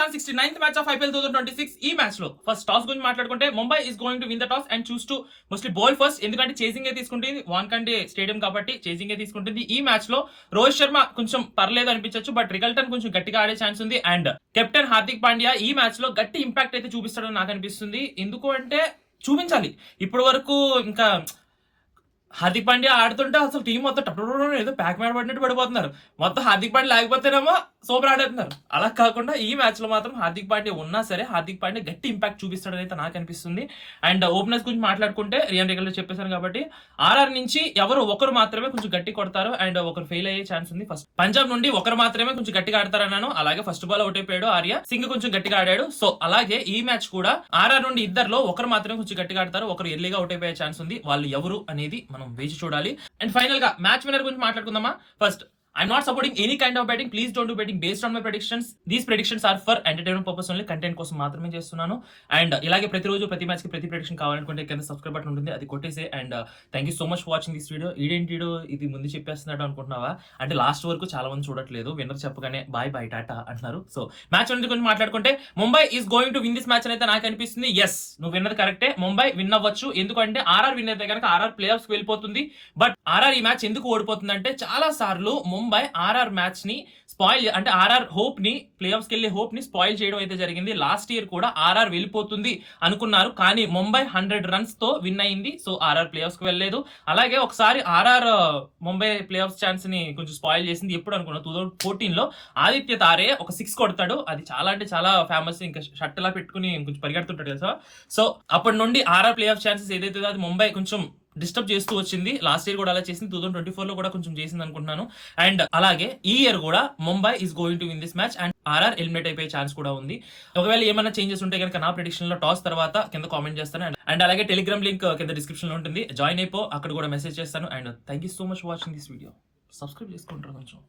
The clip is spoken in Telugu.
169th match of IPL 2026. ఈ మ్యాచ్ లో ఫస్ట్ టాస్ గురించి మాట్లాడుకుంటే Mumbai is going to win the toss and choose to mostly bowl first. ఎందుకంటే చేసింగ్ ఏ తీసుకుంటుంది, వాన్ఖండే స్టేడియం కాబట్టి చేసింగ్ ఏ తీసుకుంటుంది. ఈ మ్యాచ్ లో రోహిత్ శర్మ కొంచెం పర్లేదు అనిపించవచ్చు, బట్ రికల్టన్ కొంచెం గట్టిగా ఆడే ఛాన్స్ ఉంది. అండ్ కెప్టెన్ హార్దిక్ పాండ్యా ఈ మ్యాచ్ లో గట్టి ఇంపాక్ట్ అయితే చూపిస్తాడని నాకు అనిపిస్తుంది. ఎందుకు అంటే చూపించాలి. ఇప్పటి వరకు ఇంకా హార్దిక్ పాండ్యా ఆడుతుంటే అసలు టీం మొత్తం టప్పుడు ఏదో ప్యాక్ మ్యాన్ పడినట్టు పడిపోతున్నారు. మొత్తం హార్దిక్ పాండ్యా లేకపోతేనేమో సూపర్ ఆడేస్తున్నారు. అలా కాకుండా ఈ మ్యాచ్ లో మాత్రం హార్దిక్ పాండ్యా ఉన్నా సరే హార్దిక్ పాండ్యా గట్టి ఇంపాక్ట్ చూపిస్తాడని అయితే నాకు అనిపిస్తుంది. అండ్ ఓపెనర్స్ గురించి మాట్లాడుకుంటే రియాన్ రేగల్ చెప్పేశాను కాబట్టి ఆర్ఆర్ నుంచి ఎవరు ఒకరు మాత్రమే కొంచెం గట్టి కొడతారు అండ్ ఒకరు ఫెయిల్ అయ్యే ఛాన్స్ ఉంది. ఫస్ట్ పంజాబ్ నుండి ఒకరు మాత్రమే కొంచెం గట్టిగా ఆడతారన్నాను. అలాగే ఫస్ట్ బాల్ అవుట్ అయిపోయాడు ఆర్య సింగ్, కొంచెం గట్టిగా ఆడాడు. సో అలాగే ఈ మ్యాచ్ కూడా ఆర్ఆర్ నుండి ఇద్దరులో ఒకరు మాత్రమే కొంచెం గట్టిగా ఆడతారు, ఒకరు ఎర్లీగా అవుట్ అయిపోయే ఛాన్స్ ఉంది. వాళ్ళు ఎవరు అనేది మనం వేచి చూడాలి. అండ్ ఫైనల్ గా మ్యాచ్ విన్నర్ గురించి మాట్లాడుకుందామా. First, I'm not supporting any kind of betting. Please don't do betting based on my predictions. These predictions are for entertainment purpose only. Content కోసం మాత్రమే చేస్తున్నాను. అండ్ ఇలాగే ప్రతిరోజు ప్రతి మ్యాచ్ కి ప్రతి ప్రెడిక్షన్ కావాలనుకుంటే కింద సబ్స్క్రైబ్ బటన్ ఉంటుంది, అది కొట్టేసే. And thank you so much for watching this video. ఈడేంటిడో ఇది ముందు చెప్పేస్తున్నాడు అనుకుంటున్నావా అంటే లాస్ట్ వరకు చాలా మంది చూడట్లేదు. విన్నర్ చెప్పగానే బాయ్ బాయ్ టాటా అంటున్నారు. సో మ్యాచ్ గురించి మాట్లాడుకుంటే Mumbai is going to win this match అని అయితే నాకు అనిపిస్తుంది. ఎస్, నువ్వు విన్నది కరెక్టే. ముంబై విన్ అవ్వచ్చు. ఎందుకంటే ఆర్ఆర్ విన్ అయితే కనుక ఆర్ఆర్ ప్లే ఆఫ్స్ కి వెళ్ళిపోతుంది. బట్ ఆర్ఆర్ ఈ మ్యాచ్ ఎందుకు ఓడిపోతుంది అంటే చాలా సార్లు ముంబై ఆర్ఆర్ మ్యాచ్ ని స్పాయిల్ అంటే ఆర్ఆర్ హోప్ ని ప్లే ఆఫ్స్ కి వెళ్ళే హోప్ ని స్పాయిల్ చేయడం అయితే జరిగింది. లాస్ట్ ఇయర్ కూడా ఆర్ఆర్ వెళ్ళిపోతుంది అనుకున్నారు, కానీ ముంబై 100 రన్స్ తో విన్ అయింది. సో ఆర్ఆర్ ప్లే ఆఫ్స్ కి వెళ్ళలేదు. అలాగే ఒకసారి RR Mumbai playoffs chance ని కొంచెం స్పాయిల్ చేసింది. ఎప్పుడు అనుకున్నా 2014 లో ఆదిత్య తారే ఒక 6 కొడతాడు. అది చాలా అంటే చాలా ఫేమస్. ఇంకా షర్ట్ లా పెట్టుకుని కొంచెం పరిగెడుతుంటాడు కదా. సో అప్పటి నుండి ఆర్ఆర్ ప్లే ఆఫ్ ఛాన్సెస్ ఏదైతే అది ముంబై కొంచెం డిస్టర్బ్ చేస్తూ వచ్చింది. లాస్ట్ ఇయర్ కూడా అలా చేసింది, 2024 లో కూడా కొంచెం చేసింది అనుకుంటున్నాను. అండ్ అలాగే ఈ ఇయర్ కూడా Mumbai is going to win this match and RR eliminate అయిపోయే ఛాన్స్ కూడా ఉంది. ఒకవేళ ఏమైనా చేంజెస్ ఉంటే కనుక నా ప్రెడిక్షన్ లో టాస్ తర్వాత కింద కామెంట్ చేస్తాను. అండ్ అలాగే టెలిగ్రామ్ లింక్ కింద డిస్క్రిప్షన్ లో ఉంటుంది, జాయిన్ అయిపో, అక్కడ కూడా మెసేజ్ చేస్తాను. And thank you so much for watching this video. Subscribe చేసుకుంటారు కొంచెం.